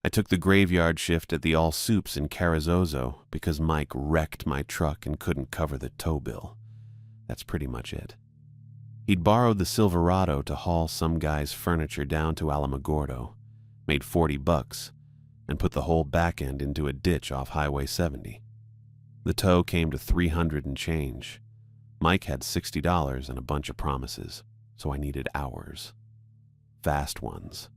I took the graveyard shift at the All Soups in Carrizozo because Mike wrecked my truck and couldn't cover the tow bill. That's pretty much it. He'd borrowed the Silverado to haul some guy's furniture down to Alamogordo, made $40, and put the whole back end into a ditch off Highway 70. The tow came to $300 and change. Mike had $60 and a bunch of promises, so I needed hours. Fast ones.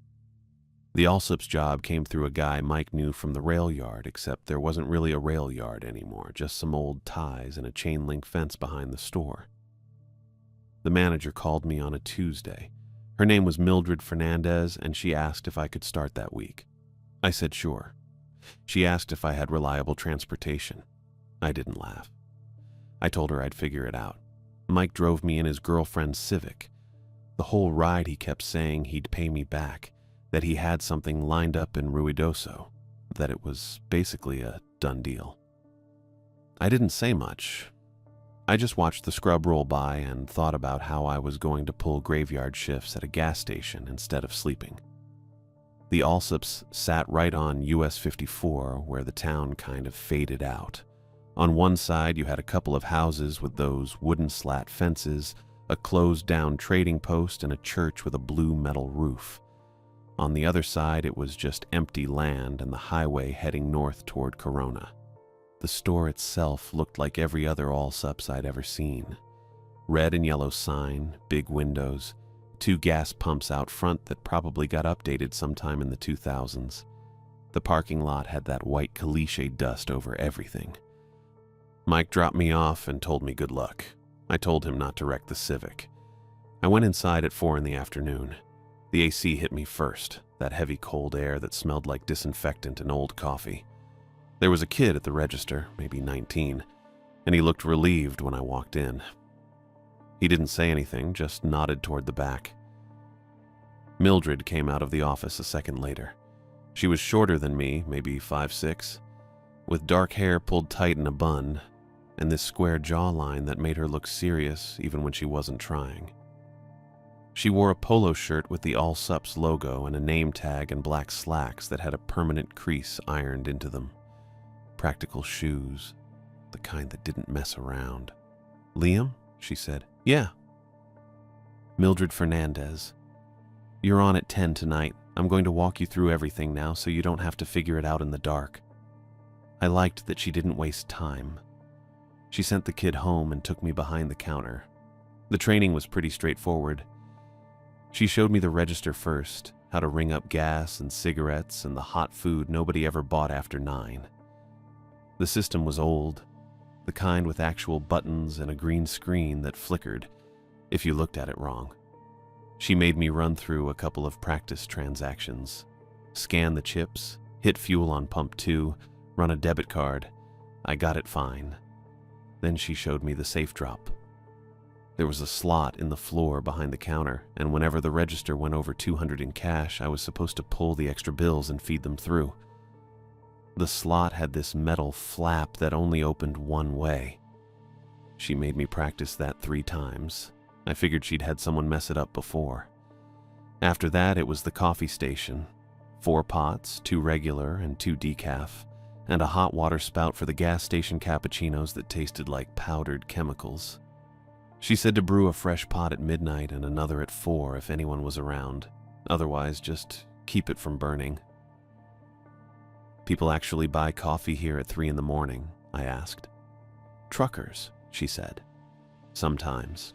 The Allsup's job came through a guy Mike knew from the rail yard, except there wasn't really a rail yard anymore, just some old ties and a chain-link fence behind the store. The manager called me on a Tuesday. Her name was Mildred Fernandez, and she asked if I could start that week. I said sure. She asked if I had reliable transportation. I didn't laugh. I told her I'd figure it out. Mike drove me in his girlfriend's Civic. The whole ride he kept saying he'd pay me back, that he had something lined up in Ruidoso, that it was basically a done deal. I didn't say much. I just watched the scrub roll by and thought about how I was going to pull graveyard shifts at a gas station instead of sleeping. The Allsups sat right on US 54, where the town kind of faded out. On one side, you had a couple of houses with those wooden slat fences, a closed-down trading post, and a church with a blue metal roof. On the other side, it was just empty land and the highway heading north toward Corona. The store itself looked like every other Allsups I'd ever seen. Red and yellow sign, big windows, 2 gas pumps out front that probably got updated sometime in the 2000s. The parking lot had that white caliche dust over everything. Mike dropped me off and told me good luck. I told him not to wreck the Civic. I went inside at 4 in the afternoon. The AC hit me first, that heavy cold air that smelled like disinfectant and old coffee. There was a kid at the register, maybe 19, and he looked relieved when I walked in. He didn't say anything, just nodded toward the back. Mildred came out of the office a second later. She was shorter than me, maybe 5'6", with dark hair pulled tight in a bun, and this square jawline that made her look serious even when she wasn't trying. She wore a polo shirt with the Allsups logo and a name tag and black slacks that had a permanent crease ironed into them. Practical shoes, the kind that didn't mess around. "Liam?" she said. "Yeah." "Mildred Fernandez. You're on at 10 tonight. I'm going to walk you through everything now so you don't have to figure it out in the dark." I liked that she didn't waste time. She sent the kid home and took me behind the counter. The training was pretty straightforward. She showed me the register first, how to ring up gas and cigarettes and the hot food nobody ever bought after 9. The system was old, the kind with actual buttons and a green screen that flickered if you looked at it wrong. She made me run through a couple of practice transactions, scan the chips, hit fuel on pump 2, run a debit card. I got it fine. Then she showed me the safe drop. There was a slot in the floor behind the counter, and whenever the register went over 200 in cash, I was supposed to pull the extra bills and feed them through. The slot had this metal flap that only opened one way. She made me practice that 3 times. I figured she'd had someone mess it up before. After that, it was the coffee station. 4 pots, 2 regular and 2 decaf, and a hot water spout for the gas station cappuccinos that tasted like powdered chemicals. She said to brew a fresh pot at midnight and another at 4 if anyone was around. Otherwise, just keep it from burning. "People actually buy coffee here at 3 in the morning?" I asked. "Truckers," she said. "Sometimes."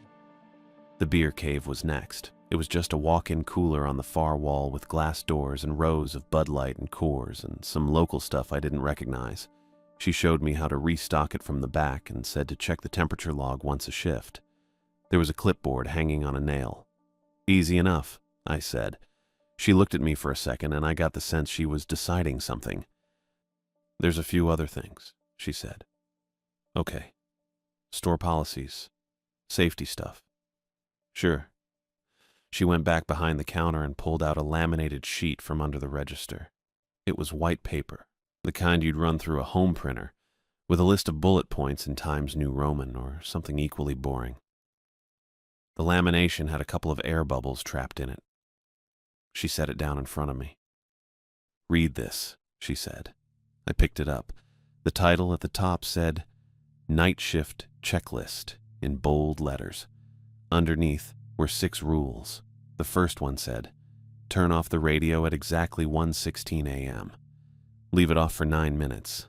The beer cave was next. It was just a walk-in cooler on the far wall with glass doors and rows of Bud Light and Coors and some local stuff I didn't recognize. She showed me how to restock it from the back and said to check the temperature log once a shift. There was a clipboard hanging on a nail. "Easy enough," I said. She looked at me for a second, and I got the sense she was deciding something. "There's a few other things," she said. "Okay. Store policies. Safety stuff." "Sure." She went back behind the counter and pulled out a laminated sheet from under the register. It was white paper, the kind you'd run through a home printer, with a list of bullet points in Times New Roman or something equally boring. The lamination had a couple of air bubbles trapped in it. She set it down in front of me. "Read this," she said. I picked it up. The title at the top said, "Night Shift Checklist," in bold letters. Underneath were 6 rules. The first one said, "Turn off the radio at exactly 1:16 a.m. Leave it off for 9 minutes.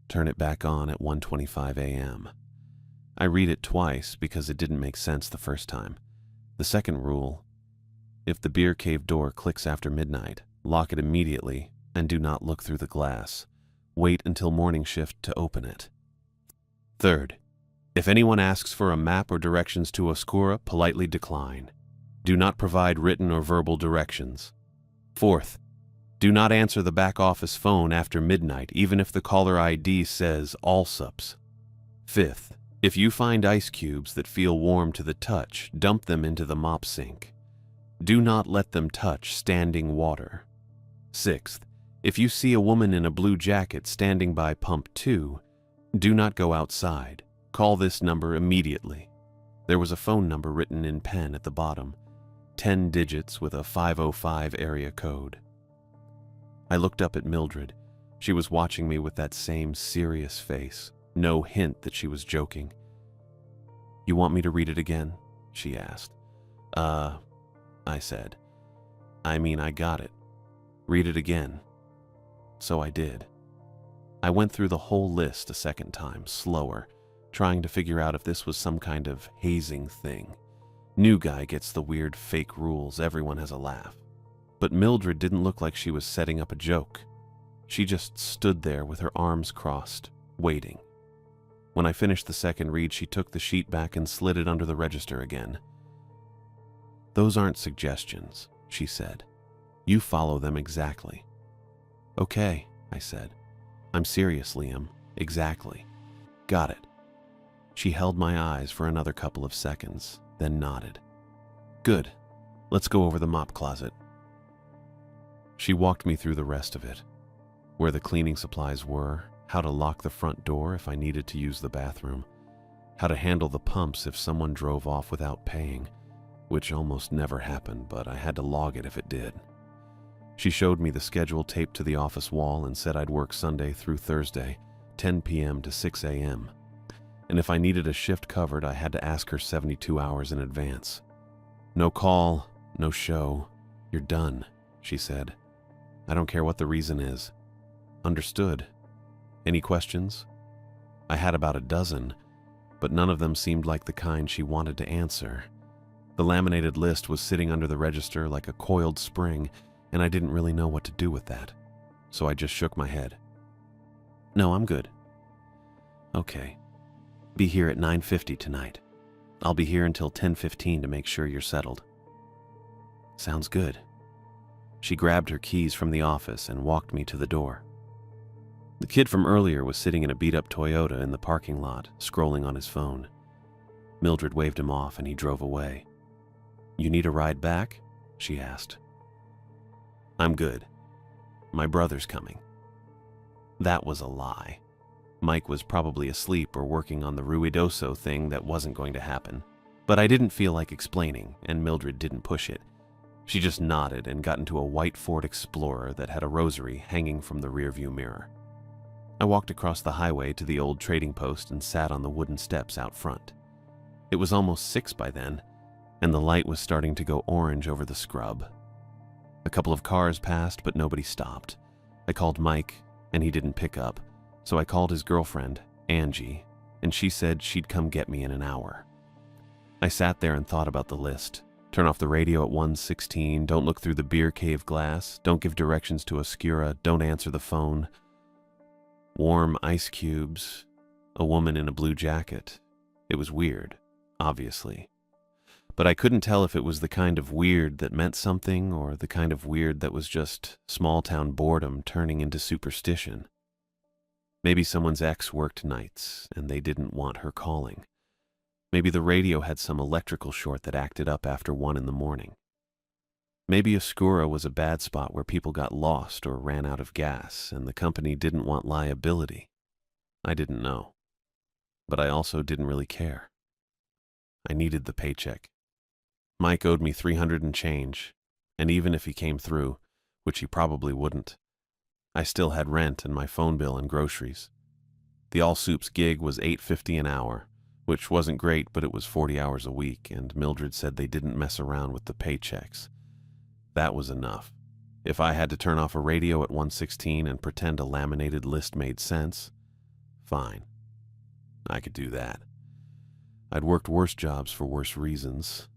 Turn it back on at 1:25 a.m. I read it twice because it didn't make sense the first time. The second rule, if the beer cave door clicks after midnight, lock it immediately and do not look through the glass. Wait until morning shift to open it. Third, if anyone asks for a map or directions to Oscura, politely decline. Do not provide written or verbal directions. Fourth, do not answer the back office phone after midnight, even if the caller ID says Allsups. Fifth, if you find ice cubes that feel warm to the touch, dump them into the mop sink. Do not let them touch standing water. Sixth, if you see a woman in a blue jacket standing by pump 2, do not go outside. Call this number immediately. There was a phone number written in pen at the bottom, 10 digits with a 505 area code. I looked up at Mildred. She was watching me with that same serious face, no hint that she was joking. "You want me to read it again?" she asked. I said. "I mean, I got it. Read it again." So I did. I went through the whole list a second time, slower, trying to figure out if this was some kind of hazing thing. New guy gets the weird fake rules, everyone has a laugh. But Mildred didn't look like she was setting up a joke. She just stood there with her arms crossed, waiting. When I finished the second read, she took the sheet back and slid it under the register again. "Those aren't suggestions," she said. "You follow them exactly." "Okay," I said. "I'm serious, Liam. Exactly. Got it." She held my eyes for another couple of seconds, then nodded. "Good. Let's go over the mop closet." She walked me through the rest of it, where the cleaning supplies were, how to lock the front door if I needed to use the bathroom, how to handle the pumps if someone drove off without paying, which almost never happened, but I had to log it if it did. She showed me the schedule taped to the office wall and said I'd work Sunday through Thursday, 10 p.m. to 6 a.m. And if I needed a shift covered, I had to ask her 72 hours in advance. "No call, no show. You're done," she said. "I don't care what the reason is." "Understood. Any questions?" I had about a dozen, but none of them seemed like the kind she wanted to answer. The laminated list was sitting under the register like a coiled spring, and I didn't really know what to do with that, so I just shook my head. "No, I'm good." "Okay. Be here at 9:50 tonight. I'll be here until 10:15 to make sure you're settled." "Sounds good." She grabbed her keys from the office and walked me to the door. The kid from earlier was sitting in a beat-up Toyota in the parking lot, scrolling on his phone. Mildred waved him off and he drove away. "You need a ride back?" she asked. "I'm good. My brother's coming." That was a lie. Mike was probably asleep or working on the Ruidoso thing that wasn't going to happen. But I didn't feel like explaining, and Mildred didn't push it. She just nodded and got into a white Ford Explorer that had a rosary hanging from the rearview mirror. I walked across the highway to the old trading post and sat on the wooden steps out front. It was almost 6 by then, and the light was starting to go orange over the scrub. A couple of cars passed, but nobody stopped. I called Mike, and he didn't pick up, so I called his girlfriend, Angie, and she said she'd come get me in an hour. I sat there and thought about the list. Turn off the radio at 1:16, don't look through the beer cave glass, don't give directions to Oscura, don't answer the phone. Warm ice cubes, a woman in a blue jacket. It was weird, obviously. But I couldn't tell if it was the kind of weird that meant something or the kind of weird that was just small-town boredom turning into superstition. Maybe someone's ex worked nights and they didn't want her calling. Maybe the radio had some electrical short that acted up after 1 in the morning. Maybe Oscura was a bad spot where people got lost or ran out of gas and the company didn't want liability. I didn't know. But I also didn't really care. I needed the paycheck. Mike owed me $300 and change, and even if he came through, which he probably wouldn't, I still had rent and my phone bill and groceries. The All Soups gig was $8.50 an hour, which wasn't great, but it was 40 hours a week, and Mildred said they didn't mess around with the paychecks. That was enough. If I had to turn off a radio at 1:16 and pretend a laminated list made sense, fine. I could do that. I'd worked worse jobs for worse reasons.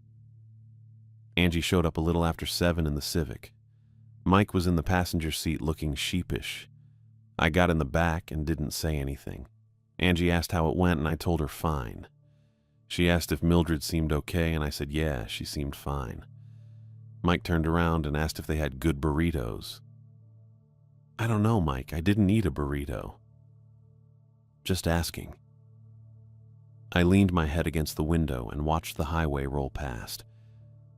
Angie showed up a little after 7 in the Civic. Mike was in the passenger seat looking sheepish. I got in the back and didn't say anything. Angie asked how it went and I told her fine. She asked if Mildred seemed okay and I said yeah, she seemed fine. Mike turned around and asked if they had good burritos. I don't know, Mike. I didn't eat a burrito. Just asking. I leaned my head against the window and watched the highway roll past.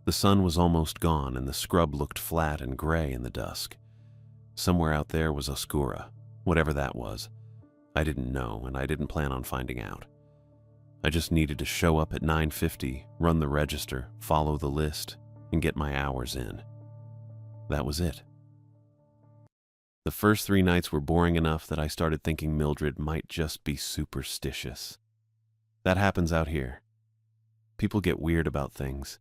The sun was almost gone and the scrub looked flat and gray in the dusk. Somewhere out there was Oscura, whatever that was. I didn't know, and I didn't plan on finding out. I just needed to show up at 9:50, run the register, follow the list, and get my hours in. That was it. The first 3 nights were boring enough that I started thinking Mildred might just be superstitious. That happens out here. People get weird about things.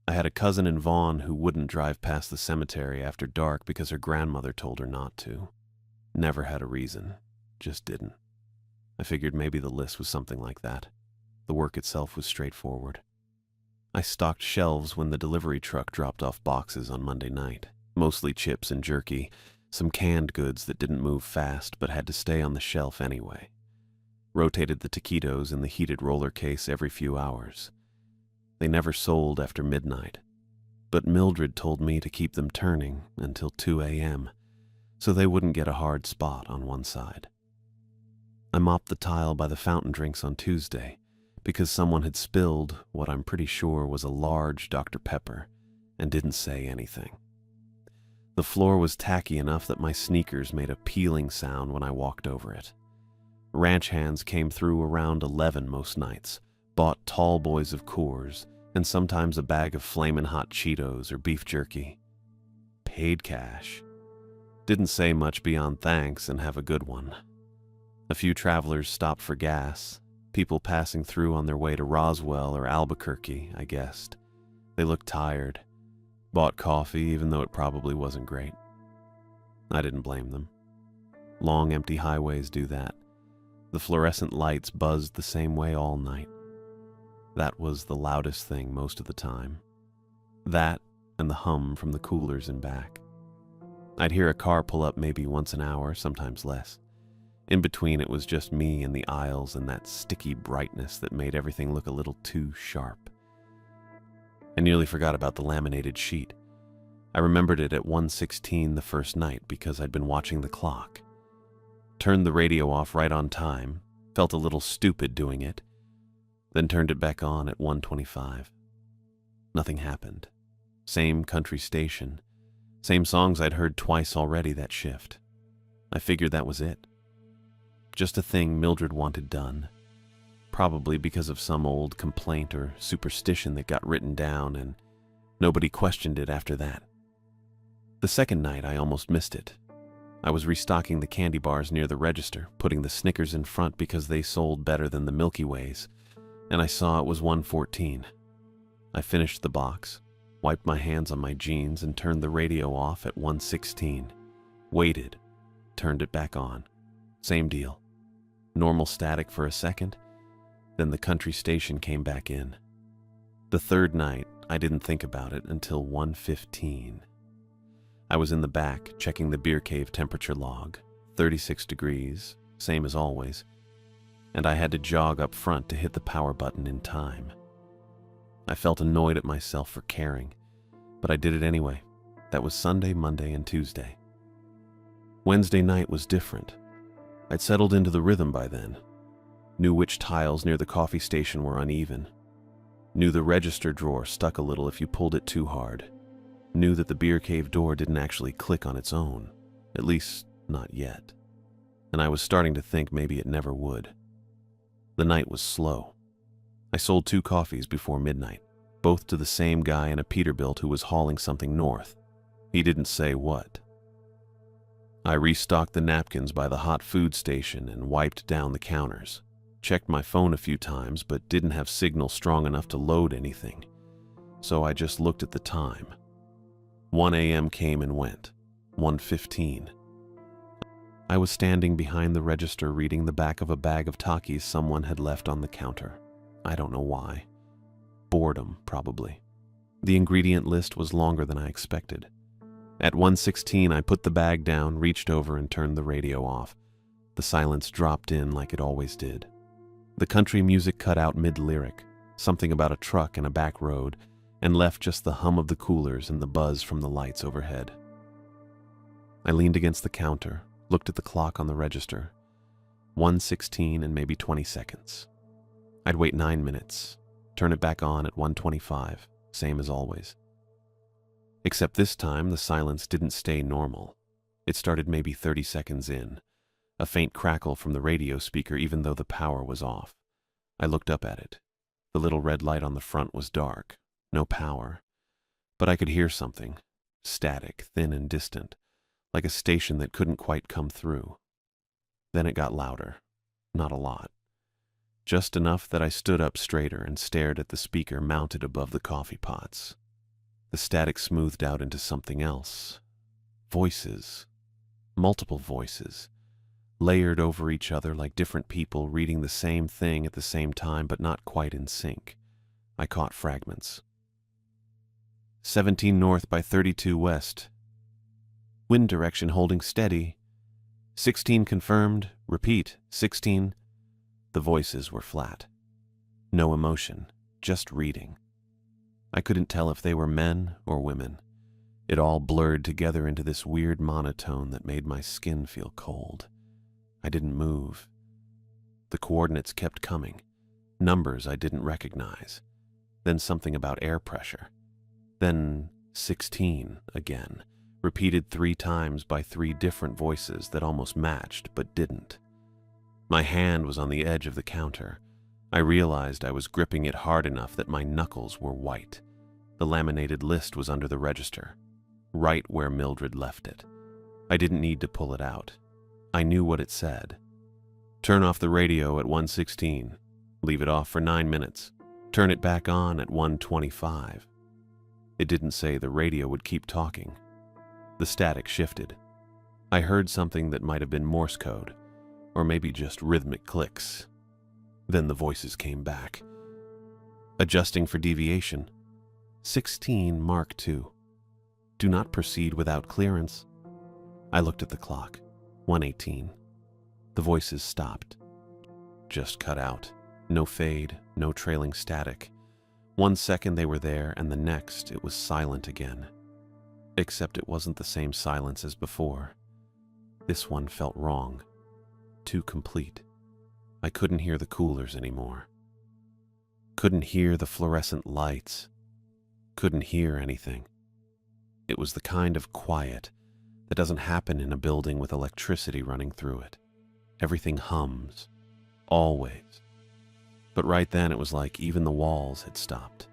I had a cousin in Vaughan who wouldn't drive past the cemetery after dark because her grandmother told her not to. Never had a reason. Just didn't. I figured maybe the list was something like that. The work itself was straightforward. I stocked shelves when the delivery truck dropped off boxes on Monday night. Mostly chips and jerky, some canned goods that didn't move fast but had to stay on the shelf anyway. Rotated the taquitos in the heated roller case every few hours. They never sold after midnight, but Mildred told me to keep them turning until 2 a.m., so they wouldn't get a hard spot on one side. I mopped the tile by the fountain drinks on Tuesday because someone had spilled what I'm pretty sure was a large Dr. Pepper and didn't say anything. The floor was tacky enough that my sneakers made a peeling sound when I walked over it. Ranch hands came through around 11 most nights, bought tall boys of Coors, and sometimes a bag of flamin' hot Cheetos or beef jerky. Paid cash. Didn't say much beyond thanks and have a good one. A few travelers stopped for gas, people passing through on their way to Roswell or Albuquerque, I guessed. They looked tired. Bought coffee even though it probably wasn't great. I didn't blame them. Long empty highways do that. The fluorescent lights buzzed the same way all night. That was the loudest thing most of the time. That and the hum from the coolers in back. I'd hear a car pull up maybe once an hour, sometimes less. In between, it was just me and the aisles and that sticky brightness that made everything look a little too sharp. I nearly forgot about the laminated sheet. I remembered it at 1:16 the first night because I'd been watching the clock. Turned the radio off right on time, felt a little stupid doing it, then turned it back on at 1:25. Nothing happened. Same country station. Same songs I'd heard twice already that shift. I figured that was it. Just a thing Mildred wanted done. Probably because of some old complaint or superstition that got written down and nobody questioned it after that. The second night I almost missed it. I was restocking the candy bars near the register, putting the Snickers in front because they sold better than the Milky Ways, and I saw it was 1:14. I finished the box, wiped my hands on my jeans, and turned the radio off at 1:16. Waited, turned it back on. Same deal. Normal static for a second, then the country station came back in. The third night, I didn't think about it until 1:15. I was in the back, checking the beer cave temperature log, 36 degrees, same as always, and I had to jog up front to hit the power button in time. I felt annoyed at myself for caring, but I did it anyway. That was Sunday, Monday, and Tuesday. Wednesday night was different. I'd settled into the rhythm by then. Knew which tiles near the coffee station were uneven. Knew the register drawer stuck a little if you pulled it too hard. Knew that the beer cave door didn't actually click on its own. At least, not yet. And I was starting to think maybe it never would. The night was slow. I sold 2 coffees before midnight, both to the same guy in a Peterbilt who was hauling something north. He didn't say what. I restocked the napkins by the hot food station and wiped down the counters. Checked my phone a few times, but didn't have signal strong enough to load anything. So I just looked at the time. 1 a.m. came and went. 1:15. I was standing behind the register reading the back of a bag of Takis someone had left on the counter. I don't know why. Boredom, probably. The ingredient list was longer than I expected. At 1:16, I put the bag down, reached over, and turned the radio off. The silence dropped in like it always did. The country music cut out mid-lyric, something about a truck and a back road, and left just the hum of the coolers and the buzz from the lights overhead. I leaned against the counter, looked at the clock on the register. 1:16 and maybe 20 seconds. I'd wait 9 minutes, turn it back on at 1:25, same as always. Except this time, the silence didn't stay normal. It started maybe 30 seconds in, a faint crackle from the radio speaker even though the power was off. I looked up at it. The little red light on the front was dark, no power. But I could hear something, static, thin and distant, like a station that couldn't quite come through. Then it got louder. Not a lot. Just enough that I stood up straighter and stared at the speaker mounted above the coffee pots. The static smoothed out into something else. Voices. Multiple voices. Layered over each other like different people reading the same thing at the same time but not quite in sync. I caught fragments. 17 north by 32 west. Wind direction holding steady. 16 confirmed. Repeat. 16. The voices were flat. No emotion, just reading. I couldn't tell if they were men or women. It all blurred together into this weird monotone that made my skin feel cold. I didn't move. The coordinates kept coming. Numbers I didn't recognize. Then something about air pressure. Then 16 again, repeated 3 times by 3 different voices that almost matched but didn't. My hand was on the edge of the counter. I realized I was gripping it hard enough that my knuckles were white. The laminated list was under the register, right where Mildred left it. I didn't need to pull it out. I knew what it said. Turn off the radio at 1:16. Leave it off for 9 minutes. Turn it back on at 1:25. It didn't say the radio would keep talking. The static shifted. I heard something that might have been Morse code, or maybe just rhythmic clicks. Then the voices came back. Adjusting for deviation. 16 Mark II. Do not proceed without clearance. I looked at the clock. 1:18. The voices stopped. Just cut out. No fade, no trailing static. 1 second they were there, and the next it was silent again. Except it wasn't the same silence as before. This one felt wrong. Too complete. I couldn't hear the coolers anymore. Couldn't hear the fluorescent lights. Couldn't hear anything. It was the kind of quiet that doesn't happen in a building with electricity running through it. Everything hums. Always. But right then it was like even the walls had stopped.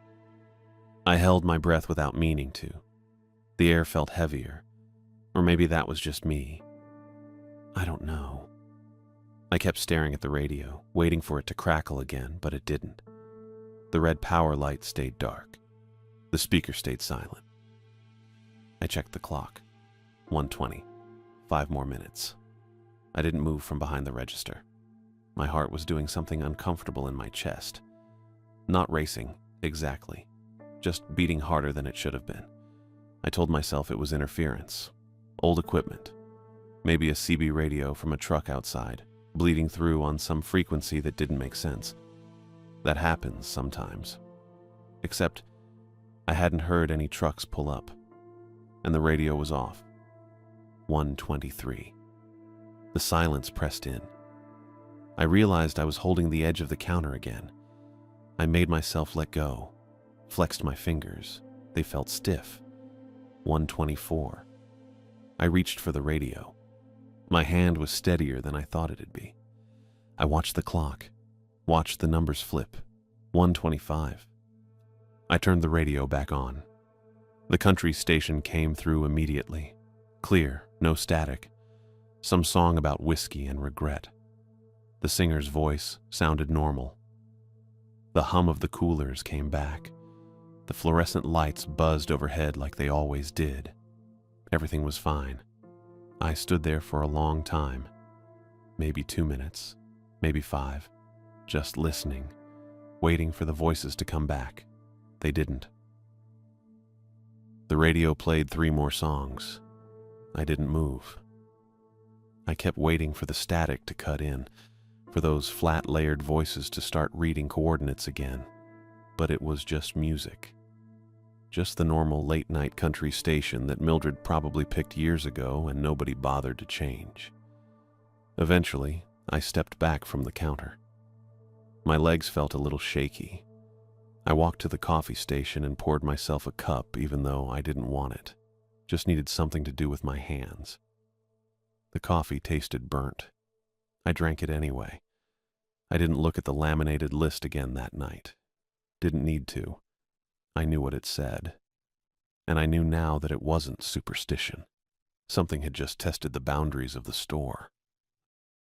I held my breath without meaning to. The air felt heavier. Or maybe that was just me. I don't know. I kept staring at the radio, waiting for it to crackle again, but it didn't. The red power light stayed dark. The speaker stayed silent. I checked the clock. 1:20. 5 more minutes. I didn't move from behind the register. My heart was doing something uncomfortable in my chest. Not racing, exactly. Just beating harder than it should have been. I told myself it was interference. Old equipment. Maybe a CB radio from a truck outside, bleeding through on some frequency that didn't make sense. That happens sometimes. Except I hadn't heard any trucks pull up, and the radio was off. 1:23. The silence pressed in. I realized I was holding the edge of the counter again. I made myself let go, flexed my fingers. They felt stiff. 1:24. I reached for the radio. My hand was steadier than I thought it'd be. I watched the clock, watched the numbers flip. 1:25. I turned the radio back on. The country station came through immediately. Clear, no static. Some song about whiskey and regret. The singer's voice sounded normal. The hum of the coolers came back. The fluorescent lights buzzed overhead like they always did. Everything was fine. I stood there for a long time. Maybe 2 minutes, maybe 5, just listening, waiting for the voices to come back. They didn't. The radio played 3 more songs. I didn't move. I kept waiting for the static to cut in, for those flat layered voices to start reading coordinates again. But it was just music. Just the normal late-night country station that Mildred probably picked years ago and nobody bothered to change. Eventually, I stepped back from the counter. My legs felt a little shaky. I walked to the coffee station and poured myself a cup even though I didn't want it. Just needed something to do with my hands. The coffee tasted burnt. I drank it anyway. I didn't look at the laminated list again that night. Didn't need to. I knew what it said. And I knew now that it wasn't superstition. Something had just tested the boundaries of the store.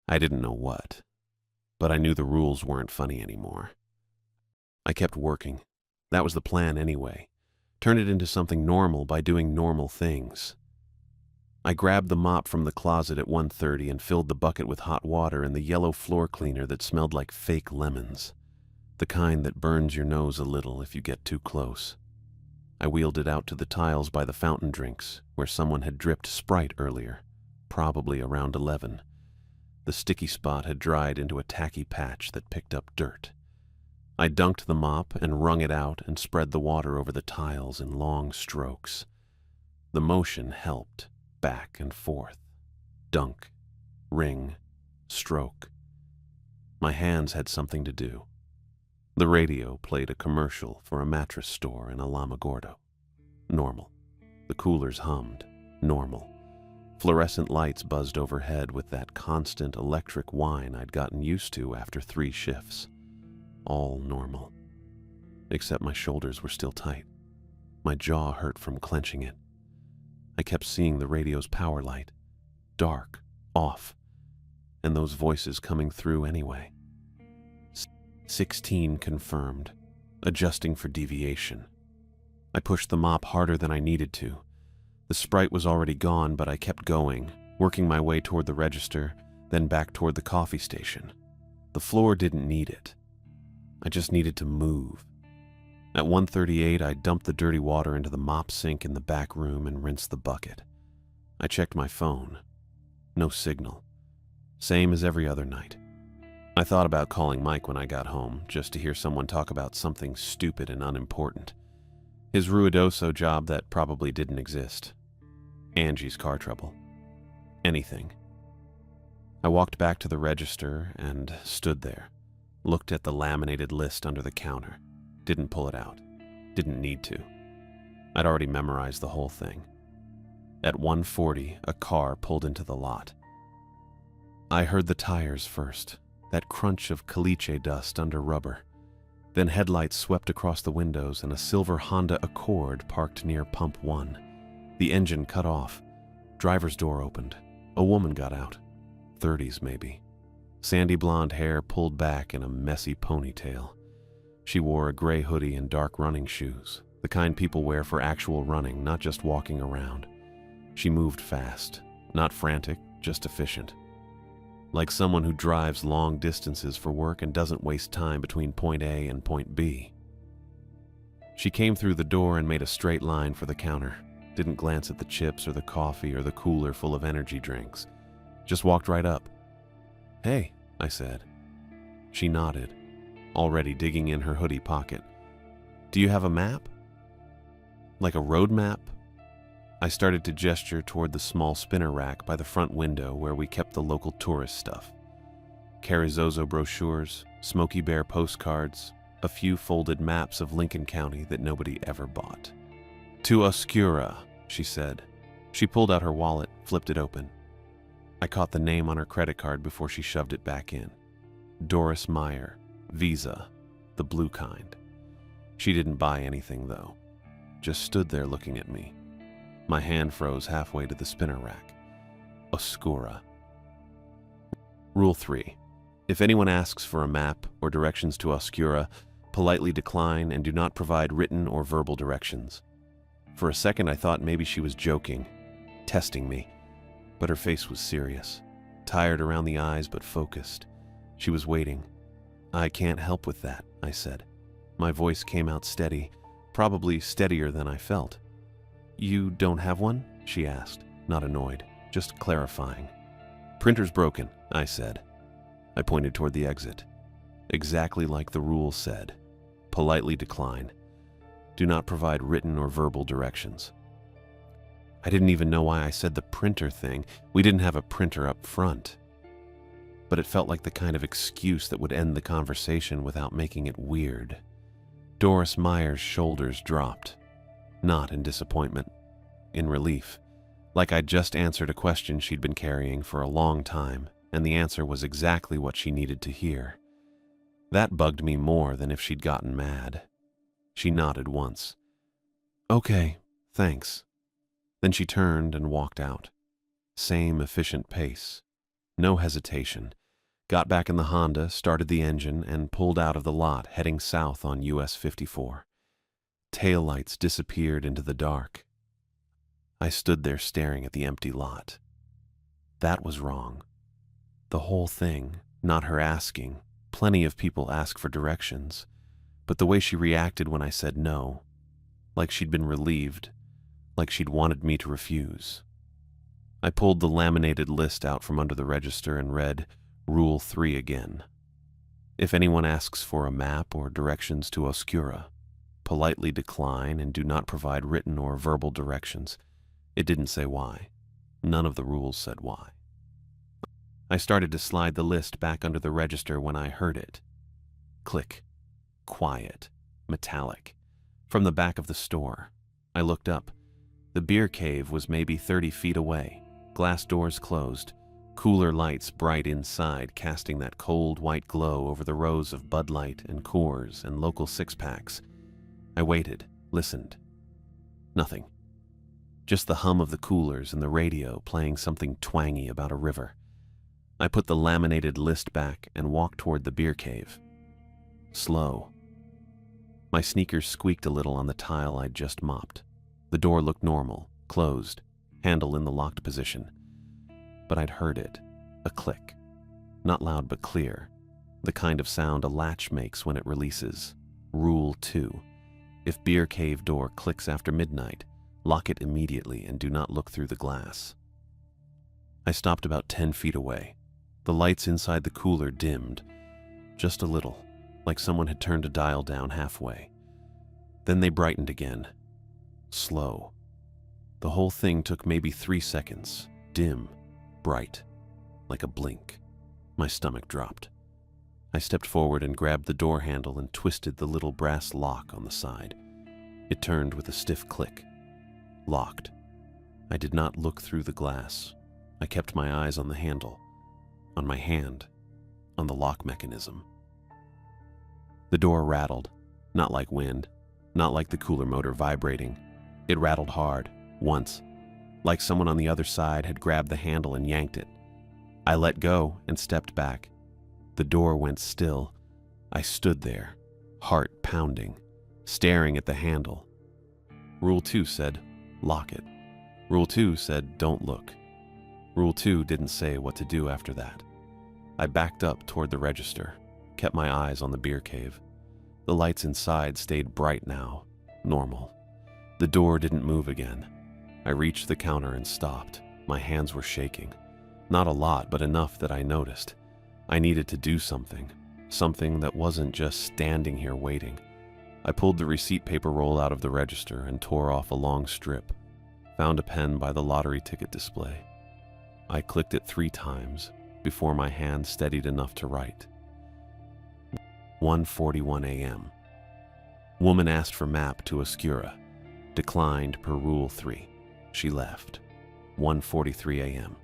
I didn't know what, but I knew the rules weren't funny anymore. I kept working. That was the plan anyway. Turn it into something normal by doing normal things. I grabbed the mop from the closet at 1:30 and filled the bucket with hot water and the yellow floor cleaner that smelled like fake lemons, the kind that burns your nose a little if you get too close. I wheeled it out to the tiles by the fountain drinks, where someone had dripped Sprite earlier, probably around 11. The sticky spot had dried into a tacky patch that picked up dirt. I dunked the mop and wrung it out and spread the water over the tiles in long strokes. The motion helped, back and forth. Dunk, wring, stroke. My hands had something to do. The radio played a commercial for a mattress store in Alamogordo. Normal. The coolers hummed. Normal. Fluorescent lights buzzed overhead with that constant electric whine I'd gotten used to after 3 shifts. All normal. Except my shoulders were still tight. My jaw hurt from clenching it. I kept seeing the radio's power light. Dark, off, and those voices coming through anyway. 16 confirmed, adjusting for deviation. I pushed the mop harder than I needed to. The Sprite was already gone, but I kept going, working my way toward the register, then back toward the coffee station. The floor didn't need it. I just needed to move. At 1:38, I dumped the dirty water into the mop sink in the back room and rinsed the bucket. I checked my phone. No signal. Same as every other night. I thought about calling Mike when I got home, just to hear someone talk about something stupid and unimportant. His Ruidoso job that probably didn't exist. Angie's car trouble. Anything. I walked back to the register and stood there, looked at the laminated list under the counter. Didn't pull it out. Didn't need to. I'd already memorized the whole thing. At 1:40, a car pulled into the lot. I heard the tires first, that crunch of caliche dust under rubber. Then headlights swept across the windows and a silver Honda Accord parked near Pump 1. The engine cut off. Driver's door opened. A woman got out. 30s maybe. Sandy blonde hair pulled back in a messy ponytail. She wore a gray hoodie and dark running shoes, the kind people wear for actual running, not just walking around. She moved fast, not frantic, just efficient. Like someone who drives long distances for work and doesn't waste time between point A and point B. She came through the door and made a straight line for the counter. Didn't glance at the chips or the coffee or the cooler full of energy drinks. Just walked right up. "Hey," I said. She nodded, already digging in her hoodie pocket. "Do you have a map? Like a road map?" I started to gesture toward the small spinner rack by the front window where we kept the local tourist stuff. Carrizozo brochures, Smokey Bear postcards, a few folded maps of Lincoln County that nobody ever bought. "To Oscura," she said. She pulled out her wallet, flipped it open. I caught the name on her credit card before she shoved it back in. Doris Meyer, Visa, the blue kind. She didn't buy anything though. Just stood there looking at me. My hand froze halfway to the spinner rack. Oscura. Rule 3. If anyone asks for a map or directions to Oscura, politely decline and do not provide written or verbal directions. For a second I thought maybe she was joking, testing me, but her face was serious, tired around the eyes but focused. She was waiting. "I can't help with that," I said. My voice came out steady, probably steadier than I felt. "You don't have one?" she asked, not annoyed, just clarifying. "Printer's broken," I said. I pointed toward the exit. Exactly like the rule said. Politely decline. Do not provide written or verbal directions. I didn't even know why I said the printer thing. We didn't have a printer up front. But it felt like the kind of excuse that would end the conversation without making it weird. Doris Meyer's shoulders dropped. Not in disappointment. In relief. Like I'd just answered a question she'd been carrying for a long time, and the answer was exactly what she needed to hear. That bugged me more than if she'd gotten mad. She nodded once. "Okay, thanks." Then she turned and walked out. Same efficient pace. No hesitation. Got back in the Honda, started the engine, and pulled out of the lot, heading south on US 54. Taillights disappeared into the dark. I stood there staring at the empty lot. That was wrong. The whole thing, not her asking. Plenty of people ask for directions. But the way she reacted when I said no, like she'd been relieved, like she'd wanted me to refuse. I pulled the laminated list out from under the register and read Rule 3 again. If anyone asks for a map or directions to Oscura, politely decline and do not provide written or verbal directions. It didn't say why. None of the rules said why. I started to slide the list back under the register when I heard it. Click. Quiet. Metallic. From the back of the store. I looked up. The beer cave was maybe 30 feet away. Glass doors closed. Cooler lights bright inside, casting that cold white glow over the rows of Bud Light and Coors and local six-packs. I waited, listened. Nothing. Just the hum of the coolers and the radio playing something twangy about a river. I put the laminated list back and walked toward the beer cave. Slow. My sneakers squeaked a little on the tile I'd just mopped. The door looked normal, closed, handle in the locked position. But I'd heard it. A click. Not loud but clear. The kind of sound a latch makes when it releases. Rule 2. If beer cave door clicks after midnight, lock it immediately and do not look through the glass. I stopped about 10 feet away. The lights inside the cooler dimmed. Just a little, like someone had turned a dial down halfway. Then they brightened again. Slow. The whole thing took maybe 3 seconds. Dim. Bright. Like a blink. My stomach dropped. I stepped forward and grabbed the door handle and twisted the little brass lock on the side. It turned with a stiff click. Locked. I did not look through the glass. I kept my eyes on the handle, on my hand, on the lock mechanism. The door rattled, not like wind, not like the cooler motor vibrating. It rattled hard, once, like someone on the other side had grabbed the handle and yanked it. I let go and stepped back. The door went still. I stood there, heart pounding, staring at the handle. Rule 2 said, lock it. Rule 2 said, don't look. Rule 2 didn't say what to do after that. I backed up toward the register, kept my eyes on the beer cave. The lights inside stayed bright now, normal. The door didn't move again. I reached the counter and stopped. My hands were shaking. Not a lot, but enough that I noticed. I needed to do something. Something that wasn't just standing here waiting. I pulled the receipt paper roll out of the register and tore off a long strip. Found a pen by the lottery ticket display. I clicked it 3 times before my hand steadied enough to write. 1:41 a.m. Woman asked for map to Oscura. Declined per Rule 3. She left. 1:43 a.m.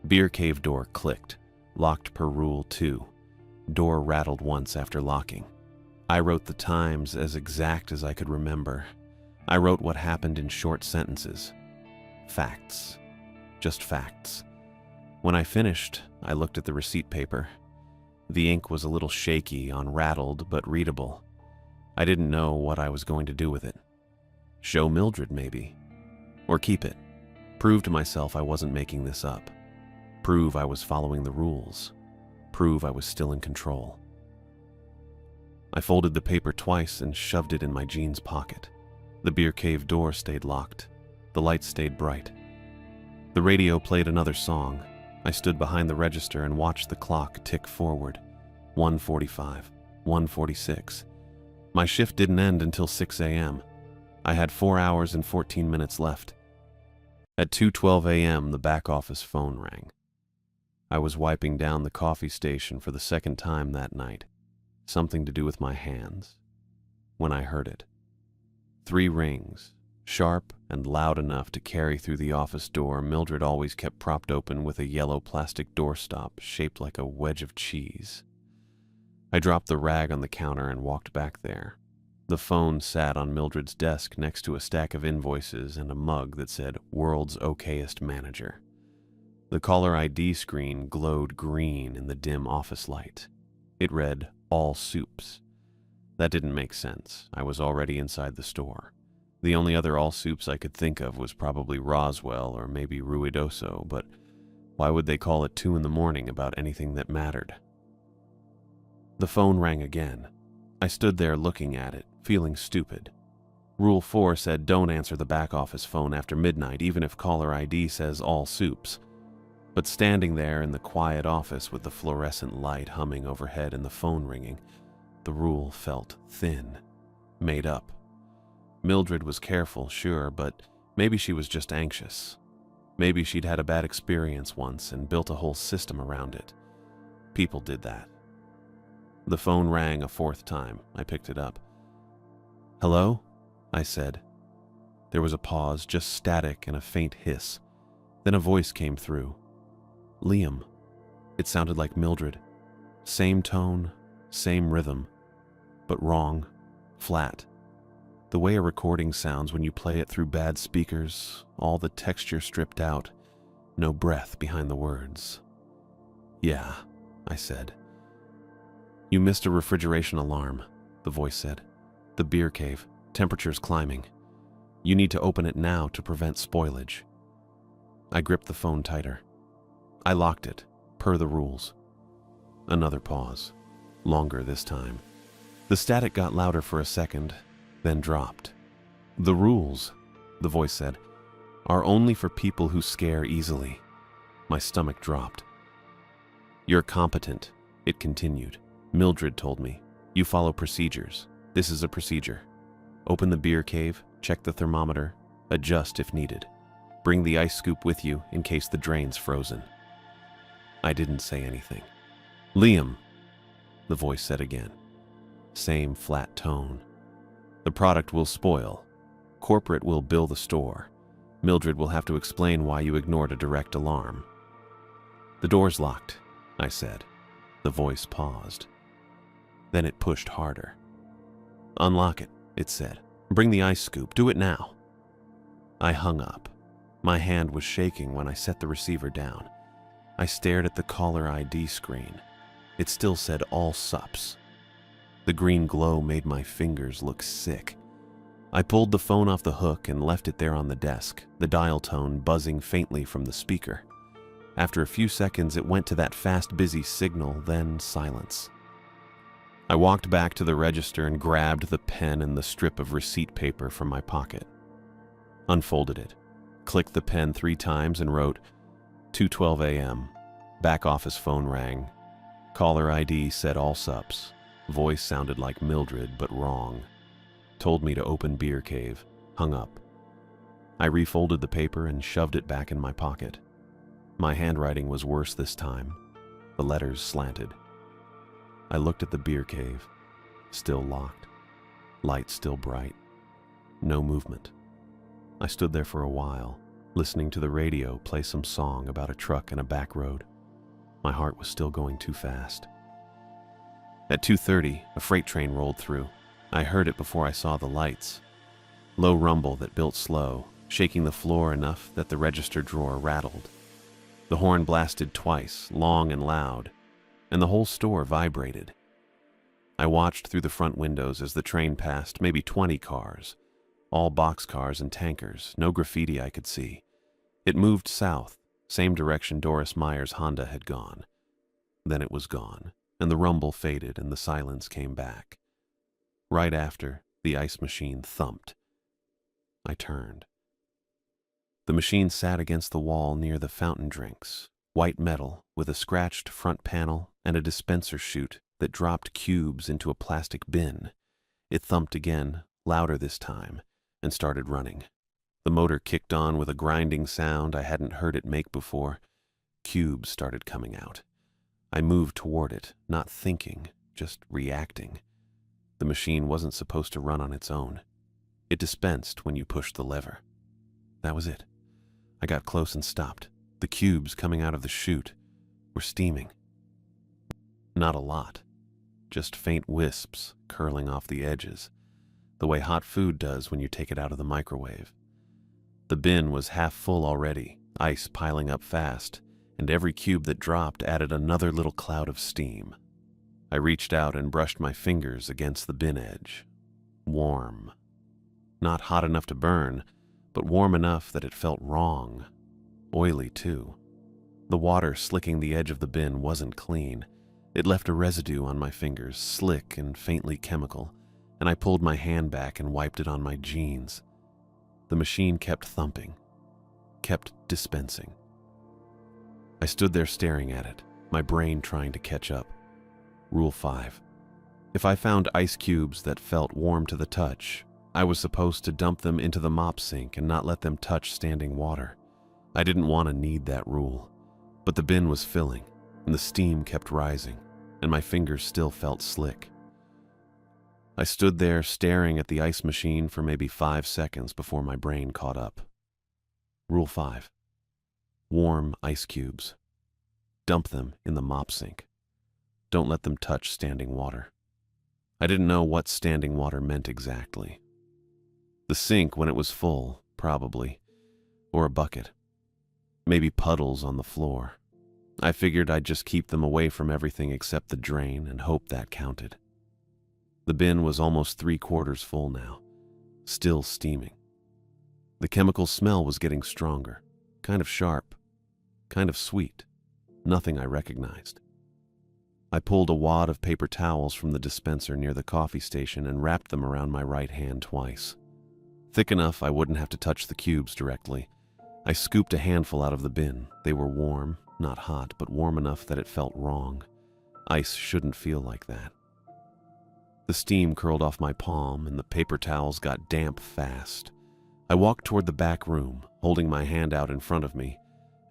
Beer cave door clicked. Locked per Rule 2. Door rattled once after locking. I wrote the times as exact as I could remember. I wrote what happened in short sentences. Facts. Just facts. When I finished, I looked at the receipt paper. The ink was a little shaky, unrattled, but readable. I didn't know what I was going to do with it. Show Mildred, maybe. Or keep it. Prove to myself I wasn't making this up. Prove I was following the rules. Prove I was still in control. I folded the paper twice and shoved it in my jeans pocket. The beer cave door stayed locked. The lights stayed bright. The radio played another song. I stood behind the register and watched the clock tick forward. 1:45, 1:46. My shift didn't end until 6 a.m. I had 4 hours and 14 minutes left. At 2:12 a.m., the back office phone rang. I was wiping down the coffee station for the second time that night, something to do with my hands, when I heard it. 3 rings, sharp and loud enough to carry through the office door Mildred always kept propped open with a yellow plastic doorstop shaped like a wedge of cheese. I dropped the rag on the counter and walked back there. The phone sat on Mildred's desk next to a stack of invoices and a mug that said "World's Okayest Manager." The caller ID screen glowed green in the dim office light. It read, "All Soups." That didn't make sense. I was already inside the store. The only other All Soups I could think of was probably Roswell or maybe Ruidoso, but why would they call at 2 in the morning about anything that mattered? The phone rang again. I stood there looking at it, feeling stupid. Rule 4 said don't answer the back office phone after midnight, even if caller ID says All Soups. But standing there in the quiet office with the fluorescent light humming overhead and the phone ringing, the rule felt thin, made up. Mildred was careful, sure, but maybe she was just anxious. Maybe she'd had a bad experience once and built a whole system around it. People did that. The phone rang a 4th time. I picked it up. "Hello?" I said. There was a pause, just static and a faint hiss. Then a voice came through. "Liam." It sounded like Mildred. Same tone, same rhythm, but wrong, flat. The way a recording sounds when you play it through bad speakers, all the texture stripped out, no breath behind the words. "Yeah," I said. "You missed a refrigeration alarm," the voice said. "The beer cave, temperature's climbing. You need to open it now to prevent spoilage." I gripped the phone tighter. I locked it, per the rules. Another pause, longer this time. The static got louder for a second, then dropped. "The rules," the voice said, "are only for people who scare easily." My stomach dropped. "You're competent," it continued. "Mildred told me. You follow procedures. This is a procedure. Open the beer cave, check the thermometer, adjust if needed. Bring the ice scoop with you in case the drain's frozen." I didn't say anything. "Liam," the voice said again. Same flat tone. "The product will spoil. Corporate will bill the store. Mildred will have to explain why you ignored a direct alarm." "The door's locked," I said. The voice paused. Then it pushed harder. "Unlock it," it said. "Bring the ice scoop. Do it now." I hung up. My hand was shaking when I set the receiver down. I stared at the caller ID screen. It still said All Sups. The green glow made my fingers look sick. I pulled the phone off the hook and left it there on the desk, the dial tone buzzing faintly from the speaker. After a few seconds, it went to that fast, busy signal, then silence. I walked back to the register and grabbed the pen and the strip of receipt paper from my pocket. Unfolded it, clicked the pen 3 times and wrote 2:12 a.m. Back office phone rang. Caller ID said All Sups. Voice sounded like Mildred, but wrong. Told me to open beer cave. Hung up. I refolded the paper and shoved it back in my pocket. My handwriting was worse this time. The letters slanted. I looked at the beer cave. Still locked. Light still bright. No movement. I stood there for a while, listening to the radio play some song about a truck and a back road. My heart was still going too fast. At 2:30, a freight train rolled through. I heard it before I saw the lights. Low rumble that built slow, shaking the floor enough that the register drawer rattled. The horn blasted twice, long and loud, and the whole store vibrated. I watched through the front windows as the train passed maybe 20 cars, all boxcars and tankers, no graffiti I could see. It moved south, same direction Doris Meyer's Honda had gone. Then it was gone, and the rumble faded and the silence came back. Right after, the ice machine thumped. I turned. The machine sat against the wall near the fountain drinks, white metal with a scratched front panel and a dispenser chute that dropped cubes into a plastic bin. It thumped again, louder this time, and started running. The motor kicked on with a grinding sound I hadn't heard it make before. Cubes started coming out. I moved toward it, not thinking, just reacting. The machine wasn't supposed to run on its own. It dispensed when you pushed the lever. That was it. I got close and stopped. The cubes coming out of the chute were steaming. Not a lot, just faint wisps curling off the edges, the way hot food does when you take it out of the microwave. The bin was half full already, ice piling up fast, and every cube that dropped added another little cloud of steam. I reached out and brushed my fingers against the bin edge. Warm. Not hot enough to burn, but warm enough that it felt wrong. Oily, too. The water slicking the edge of the bin wasn't clean. It left a residue on my fingers, slick and faintly chemical, and I pulled my hand back and wiped it on my jeans. The machine kept thumping, kept dispensing. I stood there staring at it, my brain trying to catch up. Rule 5. If I found ice cubes that felt warm to the touch, I was supposed to dump them into the mop sink and not let them touch standing water. I didn't want to need that rule, but the bin was filling, and the steam kept rising, and my fingers still felt slick. I stood there staring at the ice machine for maybe 5 seconds before my brain caught up. Rule 5. Warm ice cubes. Dump them in the mop sink. Don't let them touch standing water. I didn't know what standing water meant exactly. The sink when it was full, probably, or a bucket. Maybe puddles on the floor. I figured I'd just keep them away from everything except the drain and hope that counted. The bin was almost 3/4 full now, still steaming. The chemical smell was getting stronger, kind of sharp, kind of sweet, nothing I recognized. I pulled a wad of paper towels from the dispenser near the coffee station and wrapped them around my right hand twice. Thick enough I wouldn't have to touch the cubes directly. I scooped a handful out of the bin. They were warm, not hot, but warm enough that it felt wrong. Ice shouldn't feel like that. The steam curled off my palm and the paper towels got damp fast. I walked toward the back room, holding my hand out in front of me,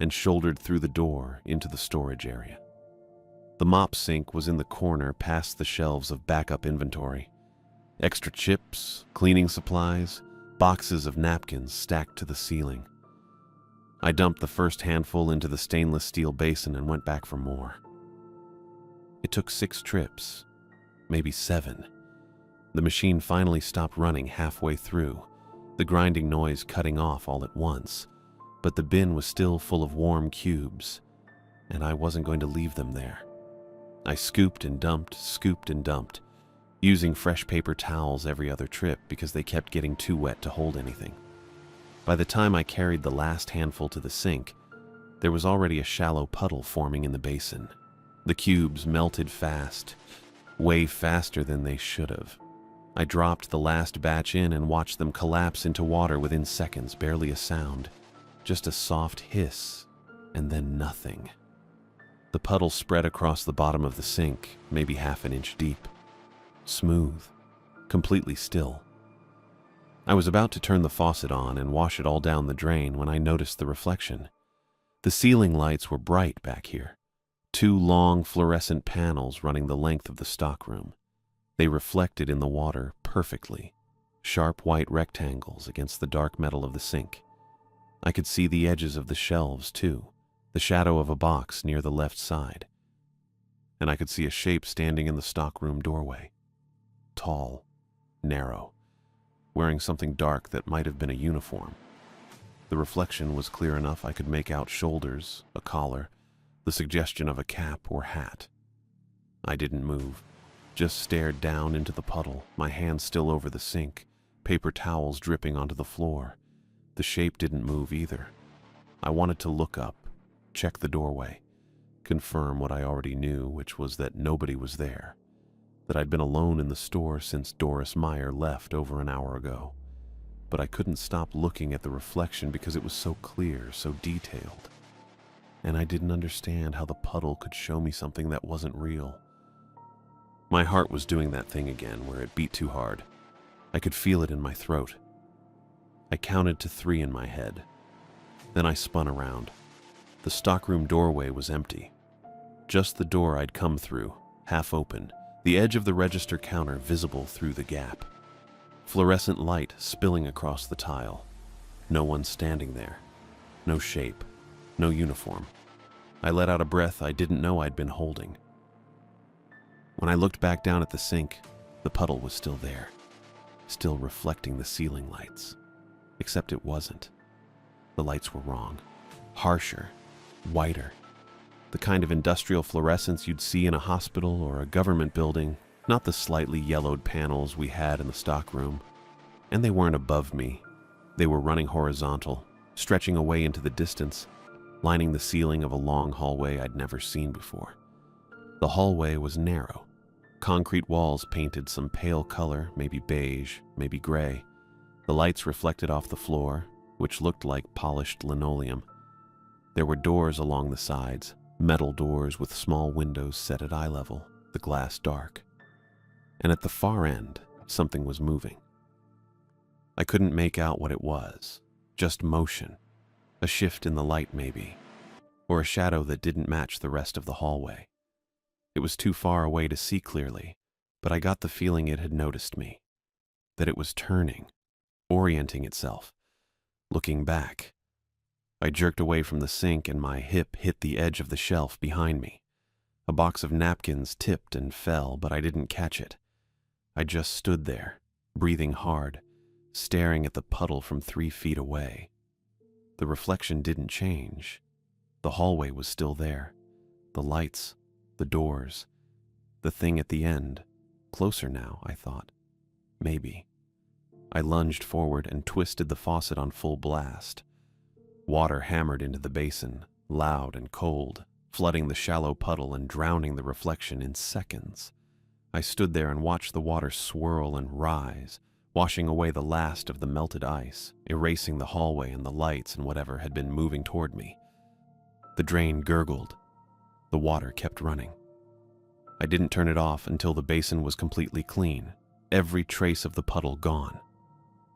and shouldered through the door into the storage area. The mop sink was in the corner past the shelves of backup inventory. Extra chips, cleaning supplies, boxes of napkins stacked to the ceiling. I dumped the first handful into the stainless steel basin and went back for more. It took 6 trips, maybe 7. The machine finally stopped running halfway through, the grinding noise cutting off all at once, but the bin was still full of warm cubes, and I wasn't going to leave them there. I scooped and dumped, using fresh paper towels every other trip because they kept getting too wet to hold anything. By the time I carried the last handful to the sink, there was already a shallow puddle forming in the basin. The cubes melted fast, way faster than they should have. I dropped the last batch in and watched them collapse into water within seconds, barely a sound. Just a soft hiss, and then nothing. The puddle spread across the bottom of the sink, maybe half an inch deep. Smooth, completely still. I was about to turn the faucet on and wash it all down the drain when I noticed the reflection. The ceiling lights were bright back here. 2 long fluorescent panels running the length of the stockroom. They reflected in the water perfectly, sharp white rectangles against the dark metal of the sink. I could see the edges of the shelves, too, the shadow of a box near the left side. And I could see a shape standing in the stockroom doorway. Tall, narrow, wearing something dark that might have been a uniform. The reflection was clear enough I could make out shoulders, a collar, the suggestion of a cap or hat. I didn't move, just stared down into the puddle, my hands still over the sink, paper towels dripping onto the floor. The shape didn't move either. I wanted to look up, check the doorway, confirm what I already knew, which was that nobody was there, that I'd been alone in the store since Doris Meyer left over an hour ago. But I couldn't stop looking at the reflection because it was so clear, so detailed. And I didn't understand how the puddle could show me something that wasn't real. My heart was doing that thing again where it beat too hard. I could feel it in my throat. I counted to 3 in my head. Then I spun around. The stockroom doorway was empty. Just the door I'd come through, half open, the edge of the register counter visible through the gap. Fluorescent light spilling across the tile. No one standing there. No shape. No uniform. I let out a breath I didn't know I'd been holding. When I looked back down at the sink, the puddle was still there, still reflecting the ceiling lights. Except it wasn't. The lights were wrong. Harsher. Whiter. The kind of industrial fluorescence you'd see in a hospital or a government building, not the slightly yellowed panels we had in the stockroom. And they weren't above me. They were running horizontal, stretching away into the distance, lining the ceiling of a long hallway I'd never seen before. The hallway was narrow. Concrete walls painted some pale color, maybe beige, maybe gray. The lights reflected off the floor, which looked like polished linoleum. There were doors along the sides, metal doors with small windows set at eye level, the glass dark. And at the far end, something was moving. I couldn't make out what it was, just motion, a shift in the light maybe, or a shadow that didn't match the rest of the hallway. It was too far away to see clearly, but I got the feeling it had noticed me, that it was turning, orienting itself, looking back. I jerked away from the sink and my hip hit the edge of the shelf behind me. A box of napkins tipped and fell, but I didn't catch it. I just stood there, breathing hard, staring at the puddle from 3 feet away. The reflection didn't change. The hallway was still there. The lights, the doors, the thing at the end. Closer now, I thought. Maybe. I lunged forward and twisted the faucet on full blast. Water hammered into the basin, loud and cold, flooding the shallow puddle and drowning the reflection in seconds. I stood there and watched the water swirl and rise, washing away the last of the melted ice, erasing the hallway and the lights and whatever had been moving toward me. The drain gurgled. The water kept running. I didn't turn it off until the basin was completely clean, every trace of the puddle gone.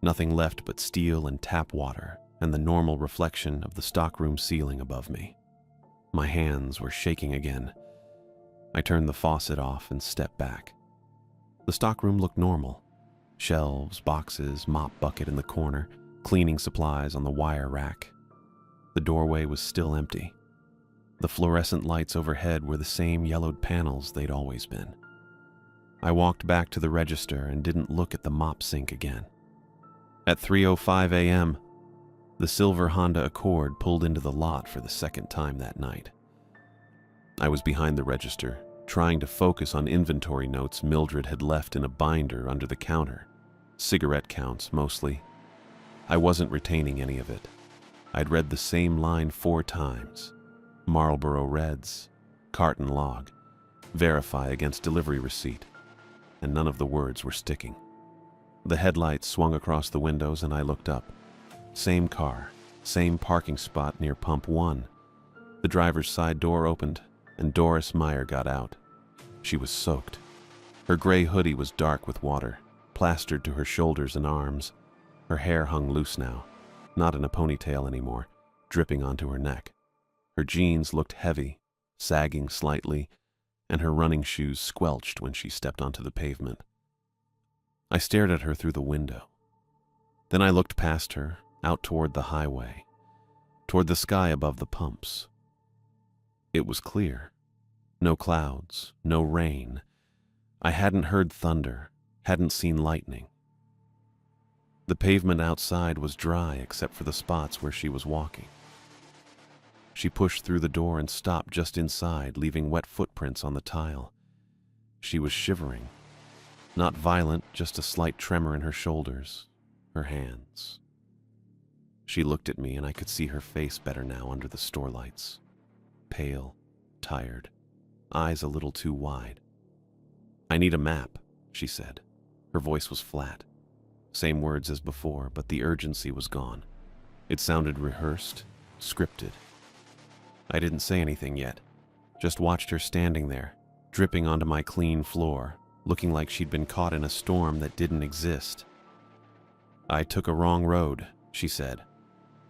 Nothing left but steel and tap water and the normal reflection of the stockroom ceiling above me. My hands were shaking again. I turned the faucet off and stepped back. The stockroom looked normal. Shelves, boxes, mop bucket in the corner, cleaning supplies on the wire rack. The doorway was still empty. The fluorescent lights overhead were the same yellowed panels they'd always been. I walked back to the register and didn't look at the mop sink again. At 3:05 a.m., the silver Honda Accord pulled into the lot for the second time that night. I was behind the register, trying to focus on inventory notes Mildred had left in a binder under the counter. Cigarette counts, mostly. I wasn't retaining any of it. I'd read the same line 4 times. Marlboro Reds, carton log, verify against delivery receipt, and none of the words were sticking. The headlights swung across the windows and I looked up. Same car, same parking spot near pump 1. The driver's side door opened and Doris Meyer got out. She was soaked. Her gray hoodie was dark with water, plastered to her shoulders and arms. Her hair hung loose now, not in a ponytail anymore, dripping onto her neck. Her jeans looked heavy, sagging slightly, and her running shoes squelched when she stepped onto the pavement. I stared at her through the window. Then I looked past her, out toward the highway, toward the sky above the pumps. It was clear. No clouds, no rain. I hadn't heard thunder, hadn't seen lightning. The pavement outside was dry except for the spots where she was walking. She pushed through the door and stopped just inside, leaving wet footprints on the tile. She was shivering. Not violent, just a slight tremor in her shoulders, her hands. She looked at me and I could see her face better now under the store lights. Pale, tired, eyes a little too wide. "I need a map," she said. Her voice was flat. Same words as before, but the urgency was gone. It sounded rehearsed, scripted. I didn't say anything yet, just watched her standing there, dripping onto my clean floor, looking like she'd been caught in a storm that didn't exist. "I took a wrong road," she said.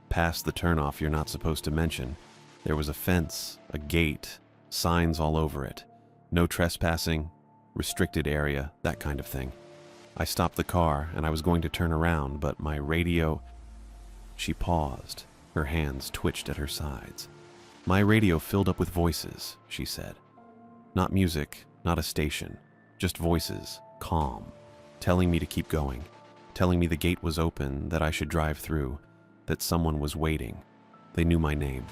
"Past the turnoff you're not supposed to mention. There was a fence, a gate, signs all over it. No trespassing, restricted area, that kind of thing. I stopped the car and I was going to turn around, but my radio..." She paused. Her hands twitched at her sides. "My radio filled up with voices," she said. "Not music, not a station, just voices, calm, telling me to keep going, telling me the gate was open, that I should drive through, that someone was waiting. They knew my name."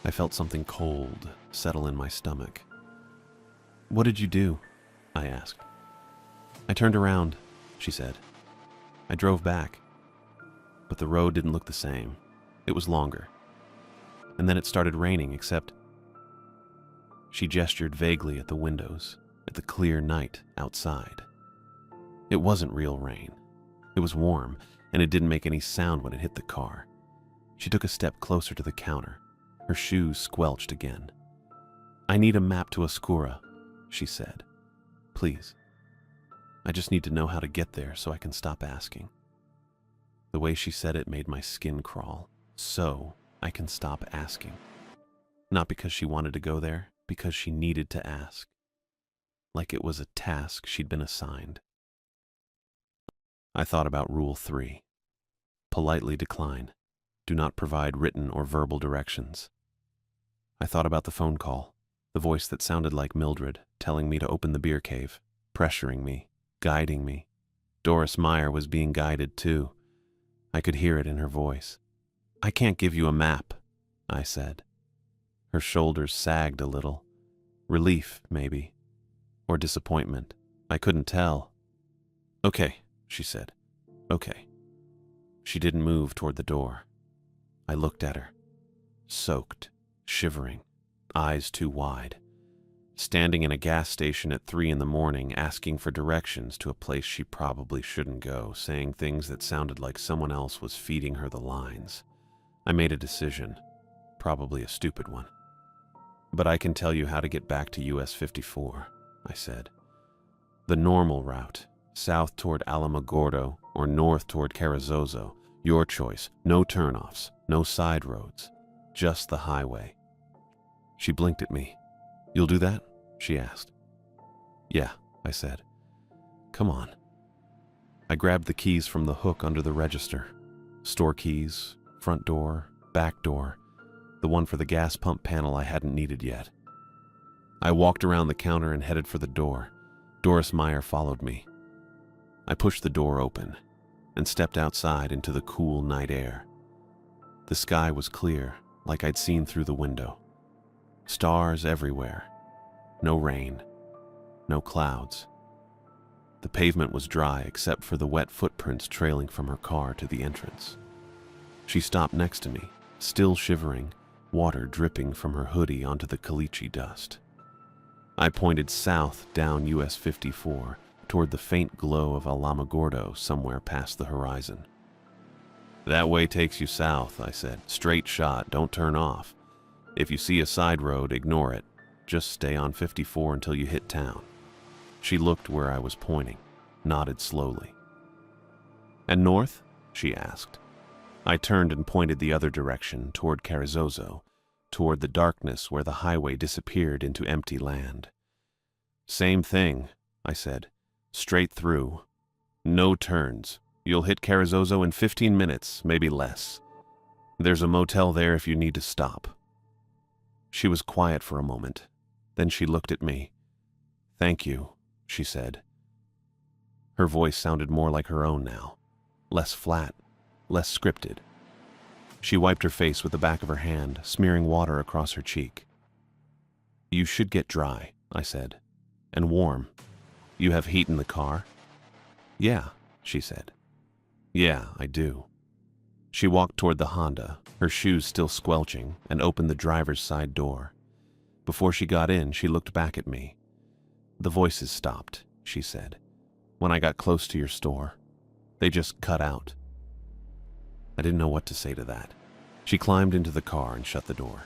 I felt something cold settle in my stomach. "What did you do?" I asked. "I turned around," she said. "I drove back." But the road didn't look the same. It was longer. And then it started raining, except... She gestured vaguely at the windows, at the clear night outside. It wasn't real rain. It was warm, and it didn't make any sound when it hit the car. She took a step closer to the counter. Her shoes squelched again. "I need a map to Oscura," she said. "Please. I just need to know how to get there so I can stop asking." The way she said it made my skin crawl. "So I can stop asking." Not because she wanted to go there, because she needed to ask. Like it was a task she'd been assigned. I thought about Rule 3. Politely decline. Do not provide written or verbal directions. I thought about the phone call, the voice that sounded like Mildred, telling me to open the beer cave, pressuring me, guiding me. Doris Meyer was being guided too. I could hear it in her voice. "I can't give you a map," I said. Her shoulders sagged a little. Relief, maybe. Or disappointment. I couldn't tell. "Okay," she said. "Okay." She didn't move toward the door. I looked at her. Soaked, shivering, eyes too wide. Standing in a gas station at 3 in the morning, asking for directions to a place she probably shouldn't go, saying things that sounded like someone else was feeding her the lines. I made a decision, probably a stupid one. "But I can tell you how to get back to US 54, I said. "The normal route, south toward Alamogordo or north toward Carrizozo. Your choice. No turnoffs, no side roads, just the highway." She blinked at me. "You'll do that?" she asked. "Yeah," I said. "Come on." I grabbed the keys from the hook under the register. Store keys, front door, back door, the one for the gas pump panel I hadn't needed yet. I walked around the counter and headed for the door. Doris Meyer followed me. I pushed the door open and stepped outside into the cool night air. The sky was clear, like I'd seen through the window. Stars everywhere. No rain. No clouds. The pavement was dry except for the wet footprints trailing from her car to the entrance. She stopped next to me, still shivering, water dripping from her hoodie onto the caliche dust. I pointed south down US 54 toward the faint glow of Alamogordo somewhere past the horizon. "That way takes you south," I said. "Straight shot, don't turn off. If you see a side road, ignore it. Just stay on 54 until you hit town." She looked where I was pointing, nodded slowly. "And north?" she asked. I turned and pointed the other direction, toward Carrizozo, toward the darkness where the highway disappeared into empty land. "Same thing," I said. "Straight through. No turns. You'll hit Carrizozo in 15 minutes, maybe less. There's a motel there if you need to stop." She was quiet for a moment. Then she looked at me. "Thank you," she said. Her voice sounded more like her own now. less flat, less scripted. She wiped her face with the back of her hand, smearing water across her cheek. "You should get dry," I said, "and warm. You have heat in the car?" "Yeah," she said. "Yeah, I do." She walked toward the Honda, her shoes still squelching, and opened the driver's side door. Before she got in, she looked back at me. "The voices stopped," she said, "when I got close to your store. They just cut out." I didn't know what to say to that. She climbed into the car and shut the door.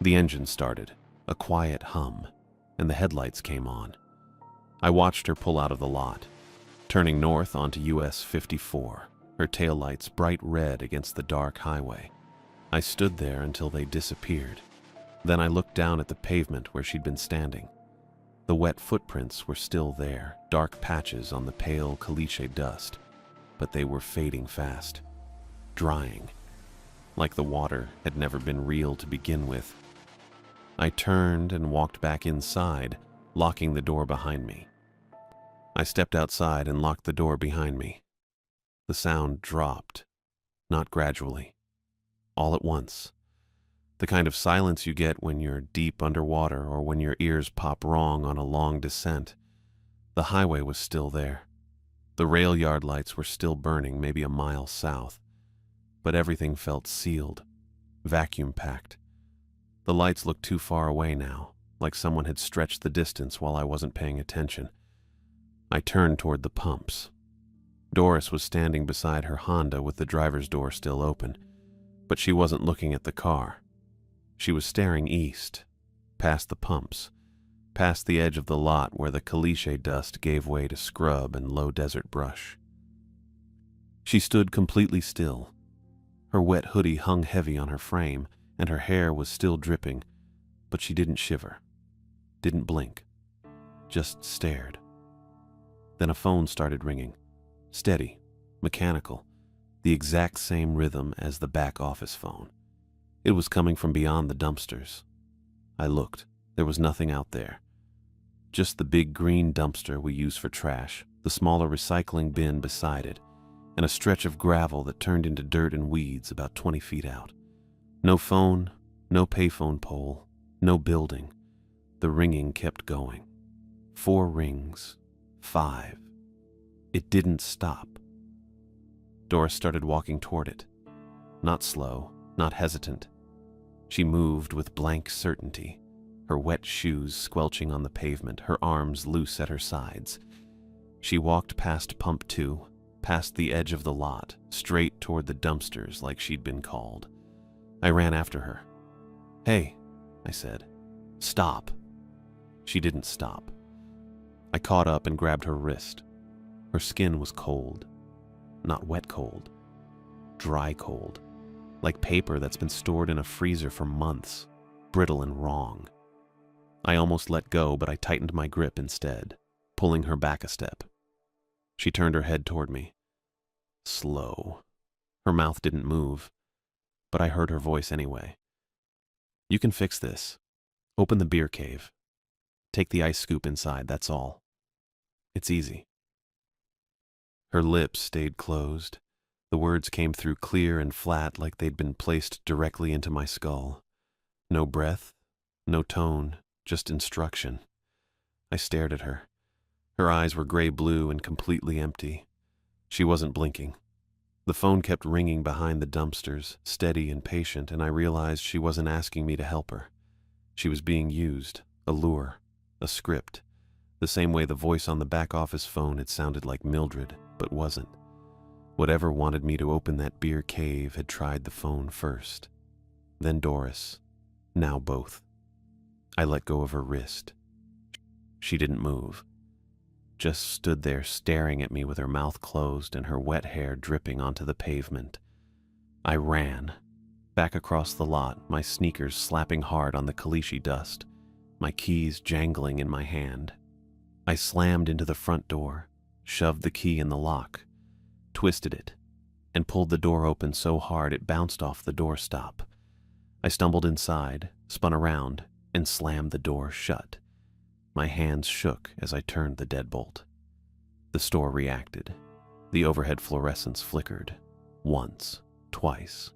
The engine started, a quiet hum, and the headlights came on. I watched her pull out of the lot, turning north onto US 54, her taillights bright red against the dark highway. I stood there until they disappeared. Then I looked down at the pavement where she'd been standing. The wet footprints were still there, dark patches on the pale caliche dust, but they were fading fast, drying, like the water had never been real to begin with. I turned and walked back inside, locking the door behind me. I stepped outside and locked the door behind me. The sound dropped, not gradually, all at once. The kind of silence you get when you're deep underwater or when your ears pop wrong on a long descent. The highway was still there. The rail yard lights were still burning maybe a mile south, but everything felt sealed, vacuum-packed. The lights looked too far away now, like someone had stretched the distance while I wasn't paying attention. I turned toward the pumps. Doris was standing beside her Honda with the driver's door still open, but she wasn't looking at the car. She was staring east, past the pumps, past the edge of the lot where the caliche dust gave way to scrub and low desert brush. She stood completely still. Her wet hoodie hung heavy on her frame, and her hair was still dripping, but she didn't shiver, didn't blink, just stared. Then a phone started ringing, steady, mechanical, the exact same rhythm as the back office phone. It was coming from beyond the dumpsters. I looked. There was nothing out there. Just the big green dumpster we use for trash, the smaller recycling bin beside it, and a stretch of gravel that turned into dirt and weeds about 20 feet out. No phone, no payphone pole, no building. The ringing kept going. 4 rings, 5. It didn't stop. Doris started walking toward it. Not slow, not hesitant. She moved with blank certainty, her wet shoes squelching on the pavement, her arms loose at her sides. She walked past Pump 2, past the edge of the lot, straight toward the dumpsters like she'd been called. I ran after her. "Hey," I said. "Stop." She didn't stop. I caught up and grabbed her wrist. Her skin was cold. Not wet cold. Dry cold. Like paper that's been stored in a freezer for months, brittle and wrong. I almost let go, but I tightened my grip instead, pulling her back a step. She turned her head toward me. Slow. Her mouth didn't move, but I heard her voice anyway. "You can fix this. Open the beer cave. Take the ice scoop inside, that's all. It's easy." Her lips stayed closed. The words came through clear and flat like they'd been placed directly into my skull. No breath, no tone, just instruction. I stared at her. Her eyes were gray-blue and completely empty. She wasn't blinking. The phone kept ringing behind the dumpsters, steady and patient, and I realized she wasn't asking me to help her. She was being used, a lure, a script, the same way the voice on the back office phone had sounded like Mildred, but wasn't. Whatever wanted me to open that beer cave had tried the phone first. Then Doris. Now both. I let go of her wrist. She didn't move. Just stood there staring at me with her mouth closed and her wet hair dripping onto the pavement. I ran. Back across the lot, my sneakers slapping hard on the caliche dust, my keys jangling in my hand. I slammed into the front door, shoved the key in the lock, twisted it, and pulled the door open so hard it bounced off the doorstop. I stumbled inside, spun around, and slammed the door shut. My hands shook as I turned the deadbolt. The store reacted. The overhead fluorescents flickered. Once, twice.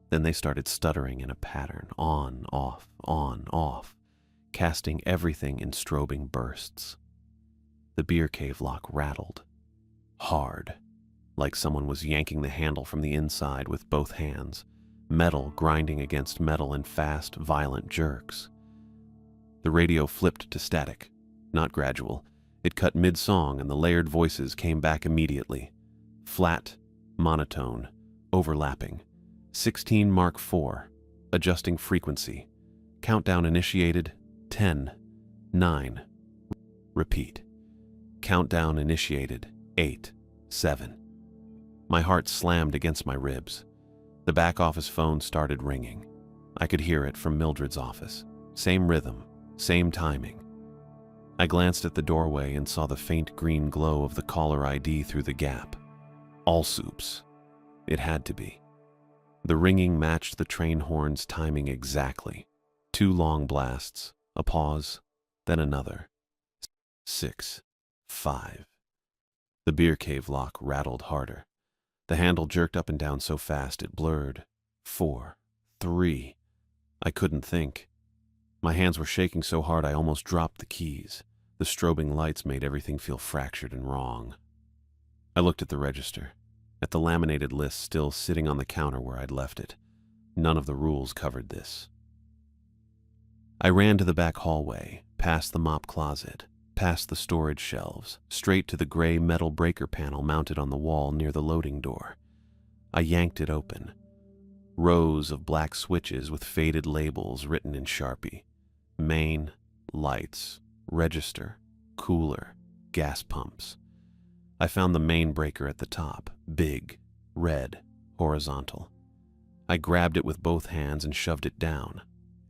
Then they started stuttering in a pattern, on, off, casting everything in strobing bursts. The beer cave lock rattled. Hard, like someone was yanking the handle from the inside with both hands, metal grinding against metal in fast, violent jerks. The radio flipped to static, not gradual. It cut mid-song and the layered voices came back immediately. Flat, monotone, overlapping. 16 Mark IV, adjusting frequency. Countdown initiated, 10, 9. Repeat. Countdown initiated, 8, 7. My heart slammed against my ribs. The back office phone started ringing. I could hear it from Mildred's office. Same rhythm, same timing. I glanced at the doorway and saw the faint green glow of the caller ID through the gap. Allsoups. It had to be. The ringing matched the train horn's timing exactly. 2 long blasts, a pause, then another. 6, 5. The beer cave lock rattled harder. The handle jerked up and down so fast it blurred. 4, 3. I couldn't think. My hands were shaking so hard I almost dropped the keys. The strobing lights made everything feel fractured and wrong. I looked at the register, at the laminated list still sitting on the counter where I'd left it. None of the rules covered this. I ran to the back hallway, past the mop closet, past the storage shelves, straight to the gray metal breaker panel mounted on the wall near the loading door. I yanked it open. Rows of black switches with faded labels written in Sharpie. Main, lights, register, cooler, gas pumps. I found the main breaker at the top, big, red, horizontal. I grabbed it with both hands and shoved it down.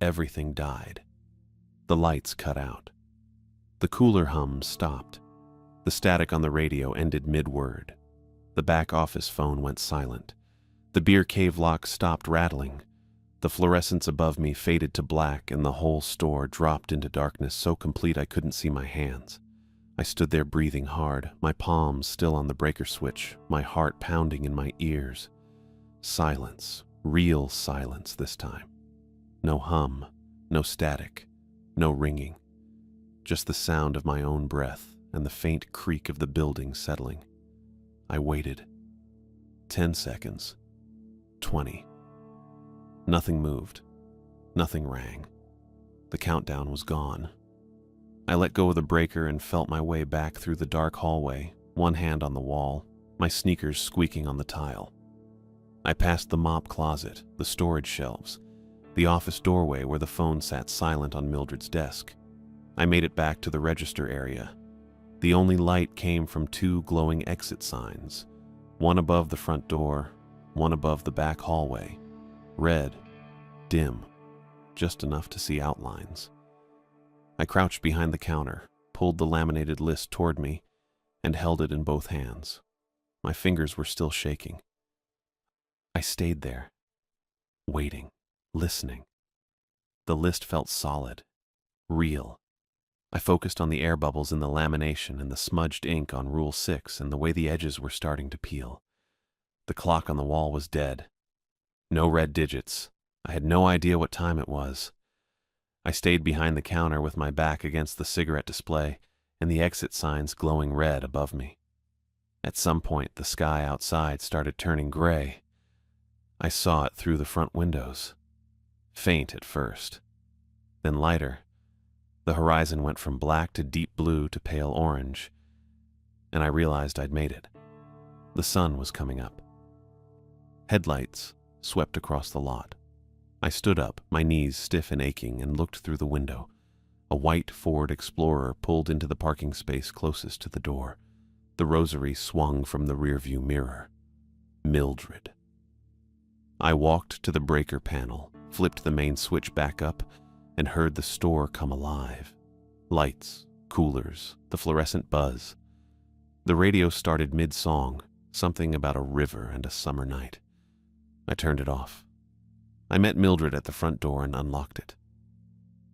Everything died. The lights cut out. The cooler hum stopped. The static on the radio ended mid-word. The back office phone went silent. The beer cave lock stopped rattling. The fluorescents above me faded to black and the whole store dropped into darkness so complete I couldn't see my hands. I stood there breathing hard, my palms still on the breaker switch, my heart pounding in my ears. Silence, real silence this time. No hum, no static, no ringing. Just the sound of my own breath and the faint creak of the building settling. I waited. 10 seconds. 20. Nothing moved. Nothing rang. The countdown was gone. I let go of the breaker and felt my way back through the dark hallway, one hand on the wall, my sneakers squeaking on the tile. I passed the mop closet, the storage shelves, the office doorway where the phone sat silent on Mildred's desk. I made it back to the register area. The only light came from 2 glowing exit signs, one above the front door, one above the back hallway. Red, dim, just enough to see outlines. I crouched behind the counter, pulled the laminated list toward me, and held it in both hands. My fingers were still shaking. I stayed there, waiting, listening. The list felt solid, real. I focused on the air bubbles in the lamination and the smudged ink on Rule 6 and the way the edges were starting to peel. The clock on the wall was dead. No red digits. I had no idea what time it was. I stayed behind the counter with my back against the cigarette display and the exit signs glowing red above me. At some point, the sky outside started turning gray. I saw it through the front windows. Faint at first, then lighter. The horizon went from black to deep blue to pale orange, and I realized I'd made it. The sun was coming up. Headlights swept across the lot. I stood up, my knees stiff and aching, and looked through the window. A white Ford Explorer pulled into the parking space closest to the door. The rosary swung from the rearview mirror. Mildred. I walked to the breaker panel, flipped the main switch back up, and heard the store come alive. Lights, coolers, the fluorescent buzz. The radio started mid-song, something about a river and a summer night. I turned it off. I met Mildred at the front door and unlocked it.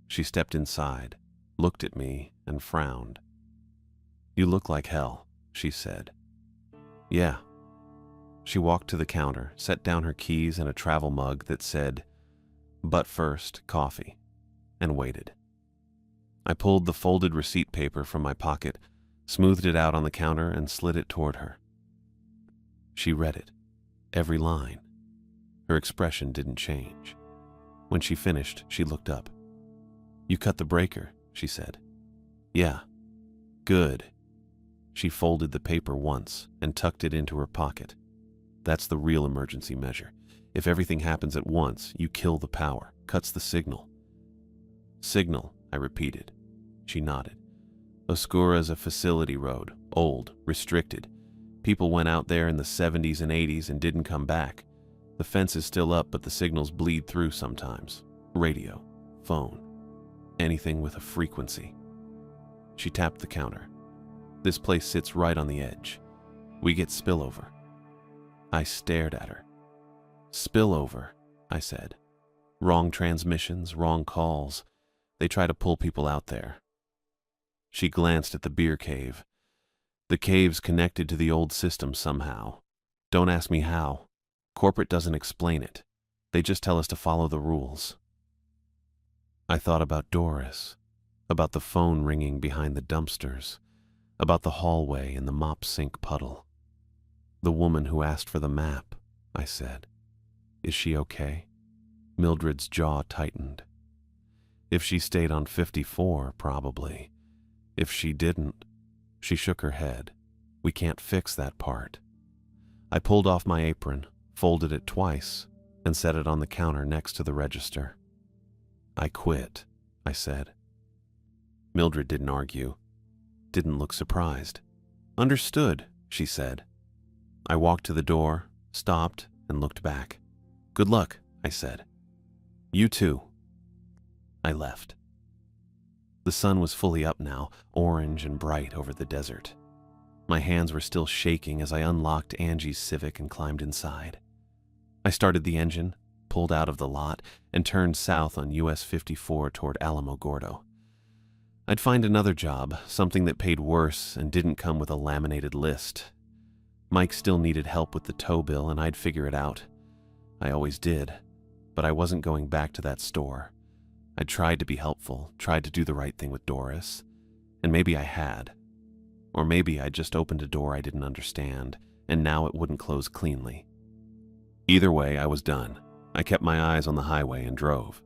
She stepped inside, looked at me, and frowned. "You look like hell," she said. Yeah. She walked to the counter, set down her keys and a travel mug that said, "But first, coffee," and waited. I pulled the folded receipt paper from my pocket, smoothed it out on the counter, and slid it toward her. She read it, every line. Her expression didn't change. When she finished, she looked up. "You cut the breaker," she said. "Yeah." "Good." She folded the paper once and tucked it into her pocket. "That's the real emergency measure. If everything happens at once, you kill the power, cuts the signal." "Signal," I repeated. She nodded. "Oscura's a facility road, old, restricted. People went out there in the 70s and 80s and didn't come back. The fence is still up, but the signals bleed through sometimes. Radio, phone, anything with a frequency." She tapped the counter. "This place sits right on the edge. We get spillover." I stared at her. "Spillover," I said. "Wrong transmissions, wrong calls. They try to pull people out there." She glanced at the beer cave. "The cave's connected to the old system somehow. Don't ask me how. Corporate doesn't explain it. They just tell us to follow the rules." I thought about Doris, about the phone ringing behind the dumpsters, about the hallway and the mop sink puddle. "The woman who asked for the map," I said. "Is she okay?" Mildred's jaw tightened. "If she stayed on 54, probably. If she didn't," she shook her head. "We can't fix that part." I pulled off my apron, folded it twice, and set it on the counter next to the register. "I quit," I said. Mildred didn't argue, didn't look surprised. "Understood," she said. I walked to the door, stopped, and looked back. "Good luck," I said. "You too." I left. The sun was fully up now, orange and bright over the desert. My hands were still shaking as I unlocked Angie's Civic and climbed inside. I started the engine, pulled out of the lot, and turned south on US 54 toward Alamogordo. I'd find another job, something that paid worse and didn't come with a laminated list. Mike still needed help with the tow bill, and I'd figure it out. I always did, but I wasn't going back to that store. I tried to be helpful, tried to do the right thing with Doris, and maybe I had. Or maybe I'd just opened a door I didn't understand, and now it wouldn't close cleanly. Either way, I was done. I kept my eyes on the highway and drove.